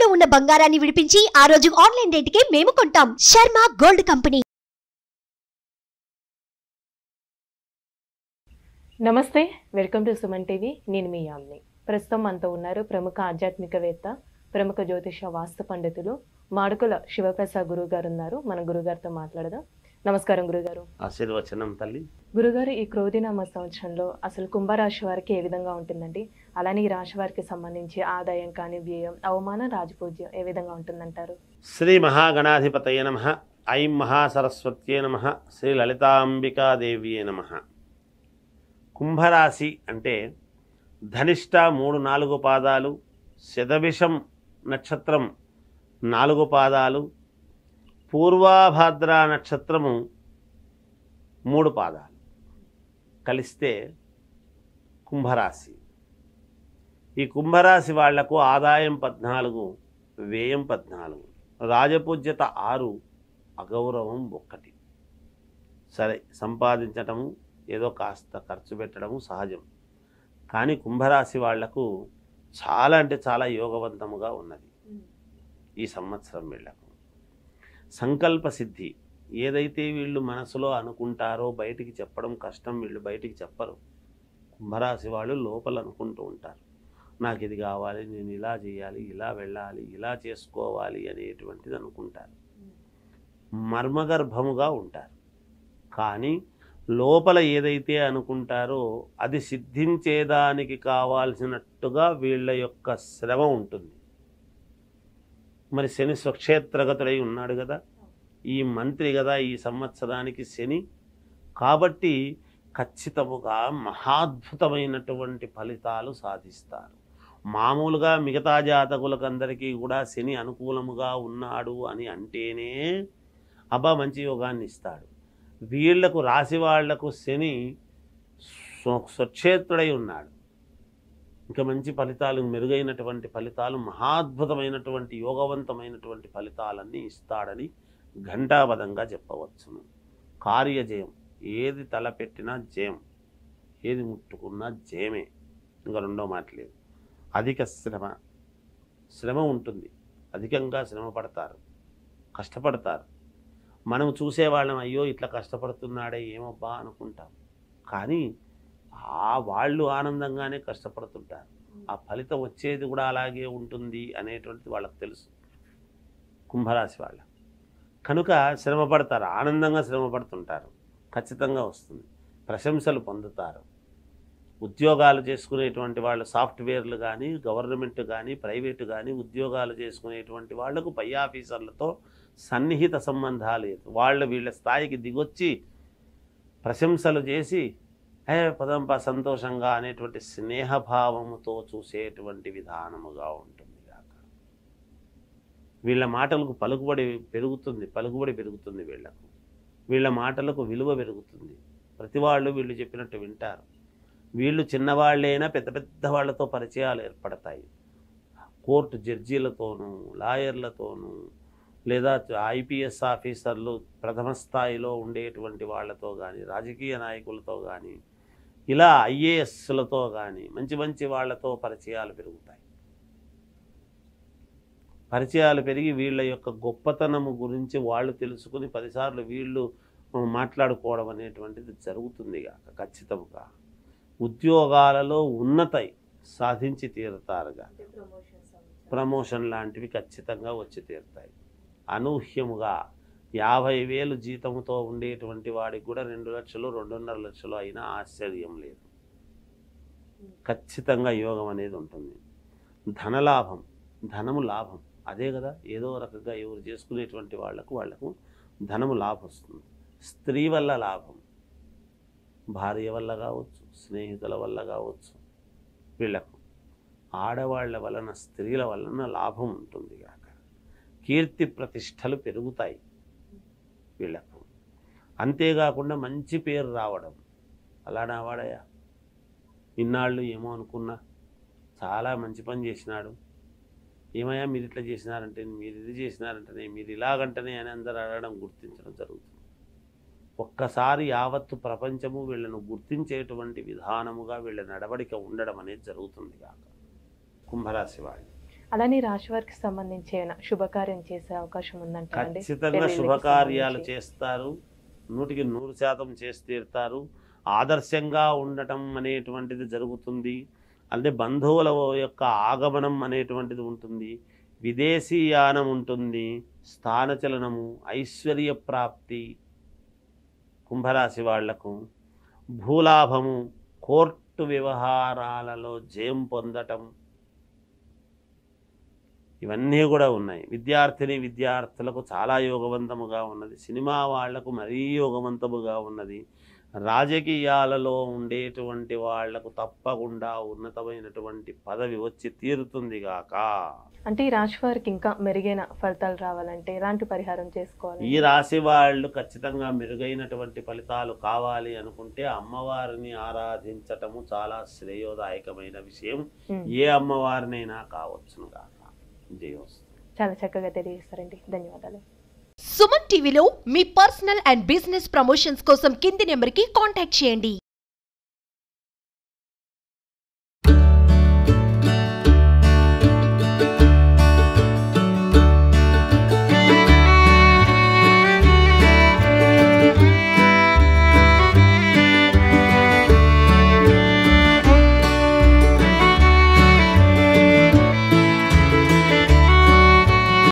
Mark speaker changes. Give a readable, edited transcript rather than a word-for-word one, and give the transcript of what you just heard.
Speaker 1: తాకట్టులో ఉన్న బంగారాన్ని విడిపించి ఆ రోజు ఆన్లైన్ రేటుకే మేము కొంటాం. Sharma gold company.
Speaker 2: నమస్తే, వెల్కమ్ టు సుమన్ టీవీ. నేను మీ యామ్ని. ప్రస్తుతం మనతో ఉన్నారు ప్రముఖ ఆధ్యాత్మికవేత్త, ప్రముఖ జ్యోతిష వాస్తు పండితులు మాడుకుల శివప్రసాద్ గురువు గారు ఉన్నారు. మన గురుగారితో మాట్లాడదాం. నమస్కారం గురుగారు.
Speaker 3: ఆశీర్వచనం తల్లి.
Speaker 2: గురుగారు, ఈ క్రోధినామ సంవత్సరంలో అసలు కుంభరాశి వారికి ఏ విధంగా ఉంటుందండి? అలానే ఈ రాశి వారికి సంబంధించి ఆదాయం కానీ, వ్యయం, అవమానం, రాజపూజ్యం ఏ విధంగా ఉంటుందంటారు?
Speaker 3: శ్రీ మహాగణాధిపతయ నమః. ఐం మహాసరస్వత్యే నమః. శ్రీ లలితాంబికాదేవ్యే నమః. కుంభరాశి అంటే ధనిష్ట 3-4 పాదాలు, శతభిషం నక్షత్రం 4 పాదాలు, పూర్వాభాద్ర నక్షత్రము 3 పాదాలు కలిస్తే కుంభరాశి. ఈ కుంభరాశి వాళ్లకు ఆదాయం 14, వ్యయం 14, రాజపూజ్యత 6, అగౌరవం 1. సరే, సంపాదించటము ఏదో కాస్త ఖర్చు పెట్టడము సహజం. కానీ కుంభరాశి వాళ్లకు చాలా అంటే చాలా యోగవంతముగా ఉన్నది ఈ సంవత్సరం. వీళ్లకు సంకల్ప సిద్ధి, ఏదైతే వీళ్ళు మనసులో అనుకుంటారో బయటికి చెప్పడం కష్టం. వీళ్ళు బయటికి చెప్పరు. కుంభరాశి వాళ్ళు లోపల అనుకుంటూ ఉంటారు, నాకు ఇది కావాలి, నేను ఇలా చేయాలి, ఇలా వెళ్ళాలి, ఇలా చేసుకోవాలి అనేటువంటిది అనుకుంటారు. మర్మగర్భముగా ఉంటారు. కానీ లోపల ఏదైతే అనుకుంటారో అది సిద్ధించేదానికి కావాల్సినట్టుగా వీళ్ళ యొక్క శ్రమ ఉంటుంది. మరి శని స్వక్షేత్రగతుడై ఉన్నాడు కదా, ఈ మంత్రి కదా ఈ సంవత్సరానికి శని. కాబట్టి ఖచ్చితముగా మహాద్భుతమైనటువంటి ఫలితాలు సాధిస్తారు. మామూలుగా మిగతా జాతకులకందరికీ కూడా శని అనుకూలముగా ఉన్నాడు అని అంటేనే అబ్బా మంచి యోగాన్ని ఇస్తాడు. వీళ్లకు రాశి వాళ్లకు శని స్వక్షేత్రుడై ఉన్నాడు, ఇంకా మంచి ఫలితాలు, మెరుగైనటువంటి ఫలితాలు, మహాద్భుతమైనటువంటి యోగవంతమైనటువంటి ఫలితాలన్నీ ఇస్తాడని ఘంటాపదంగా చెప్పవచ్చును. కార్యజయం, ఏది తలపెట్టినా జయం, ఏది ముట్టుకున్నా జయమే, ఇంకా రెండో మాట లేదు. అధిక శ్రమ ఉంటుంది, అధికంగా శ్రమ పడతారు, కష్టపడతారు. మనం చూసేవాళ్ళం అయ్యో ఇట్లా కష్టపడుతున్నాడే ఏమబ్బా అనుకుంటాం. కానీ వాళ్ళు ఆనందంగానే కష్టపడుతుంటారు. ఆ ఫలితం వచ్చేది కూడా అలాగే ఉంటుంది అనేటువంటిది వాళ్ళకు తెలుసు కుంభరాశి వాళ్ళ. కనుక శ్రమ పడతారు, ఆనందంగా శ్రమ పడుతుంటారు, ఖచ్చితంగా వస్తుంది. ప్రశంసలు పొందుతారు. ఉద్యోగాలు చేసుకునేటువంటి వాళ్ళు, సాఫ్ట్వేర్లు కానీ, గవర్నమెంట్ కానీ, ప్రైవేటు కానీ, ఉద్యోగాలు చేసుకునేటువంటి వాళ్లకు పై ఆఫీసర్లతో సన్నిహిత సంబంధాలు, వాళ్ళు వీళ్ళ స్థాయికి దిగొచ్చి ప్రశంసలు చేసి పదంపా సంతోషంగా అనేటువంటి స్నేహభావముతో చూసేటువంటి విధానముగా ఉంటుంది కాక. వీళ్ళ మాటలకు పలుకుబడి పెరుగుతుంది వీళ్లకు. వీళ్ళ మాటలకు విలువ పెరుగుతుంది. ప్రతి వాళ్ళు వీళ్ళు చెప్పినట్టు వింటారు. వీళ్ళు చిన్నవాళ్ళైనా పెద్ద పెద్ద వాళ్ళతో పరిచయాలు ఏర్పడతాయి. కోర్టు జడ్జీలతోనూ, లాయర్లతోనూ, లేదా ఐపీఎస్ ఆఫీసర్లు ప్రథమ స్థాయిలో ఉండేటువంటి వాళ్ళతో కానీ, రాజకీయ నాయకులతో కానీ, ఇలా ఐఏఎస్లతో కానీ మంచి మంచి వాళ్ళతో పరిచయాలు పెరుగుతాయి. పరిచయాలు పెరిగి వీళ్ళ యొక్క గొప్పతనము గురించి వాళ్ళు తెలుసుకుని 10 సార్లు వీళ్ళు మాట్లాడుకోవడం అనేటువంటిది జరుగుతుంది కాక. ఖచ్చితంగా ఉద్యోగాలలో ఉన్నతై సాధించి తీరుతారుగా. ప్రమోషన్ లాంటివి ఖచ్చితంగా వచ్చి తీరుతాయి. అనూహ్యముగా 50,000 జీతముతో ఉండేటువంటి వాడికి కూడా 2 లక్షలు 2.5 లక్షలు అయినా ఆశ్చర్యం లేదు. ఖచ్చితంగా యోగం అనేది ఉంటుంది. ధనలాభం, ధనము లాభం, అదే కదా ఏదో రకంగా ఎవరు చేసుకునేటువంటి వాళ్లకు ధనము లాభం వస్తుంది. స్త్రీ వల్ల లాభం, భార్య వల్ల కావచ్చు, స్నేహితుల వల్ల కావచ్చు. వీళ్లకు ఆడవాళ్ల వలన, స్త్రీల వలన లాభం ఉంటుంది కాక. కీర్తి ప్రతిష్టలు పెరుగుతాయి వీళ్లకు. అంతేకాకుండా మంచి పేరు రావడం. అలా నా వాడయ్యా, ఇన్నాళ్ళు ఏమో అనుకున్నా, చాలా మంచి పని చేసినాడు, ఏమయ్యా మీరు ఇట్లా చేసినారంటే, మీరు ఇది చేసినారంటేనే, మీరు ఇలాగంటనే అని అందరూ అడగడం, గుర్తించడం జరుగుతుంది. ఒక్కసారి యావత్తు ప్రపంచము వీళ్ళను గుర్తించేటువంటి విధానముగా వీళ్ళ నడవడిక ఉండడం అనేది జరుగుతుంది కాక కుంభరాశి వాళ్ళు.
Speaker 2: అలానే రాశి వారికి సంబంధించి ఏమైనా శుభకార్యం చేసే అవకాశం ఉందంటారండి?
Speaker 3: ఖచ్చితంగా శుభకార్యాలు చేస్తారు, 100% చేసి తీరుతారు. ఆదర్శంగా ఉండటం అనేటువంటిది జరుగుతుంది. అంటే బంధువుల యొక్క ఆగమనం అనేటువంటిది ఉంటుంది, విదేశీయానం ఉంటుంది, స్థానచలనము, ఐశ్వర్య ప్రాప్తి కుంభరాశి వాళ్లకు, భూలాభము, కోర్టు వ్యవహారాలలో జయం పొందటం, ఇవన్నీ కూడా ఉన్నాయి. విద్యార్థులకు చాలా యోగవంతముగా ఉన్నది. సినిమా వాళ్లకు మరీ యోగవంతముగా ఉన్నది. రాజకీయాలలో ఉండేటువంటి వాళ్లకు తప్పకుండా ఉన్నతమైనటువంటి పదవి వచ్చి తీరుతుంది గాక.
Speaker 2: అంటే ఈ రాశి వారికి ఇంకా మెరుగైన ఫలితాలు రావాలంటే ఎలాంటి పరిహారం చేసుకోవాలి?
Speaker 3: ఈ రాశి వాళ్ళు ఖచ్చితంగా మెరుగైనటువంటి ఫలితాలు కావాలి అనుకుంటే అమ్మవారిని ఆరాధించటము చాలా శ్రేయోదాయకమైన విషయం. ఏ అమ్మవారినైనా కావచ్చును గాక.
Speaker 2: చాలా చక్కగా తెలియజేస్తారండి, ధన్యవాదాలు.
Speaker 1: సుమన్ టీవీలో మీ పర్సనల్ అండ్ బిజినెస్ ప్రమోషన్స్ కోసం కింది నెంబర్కి కాంటాక్ట్ చేయండి.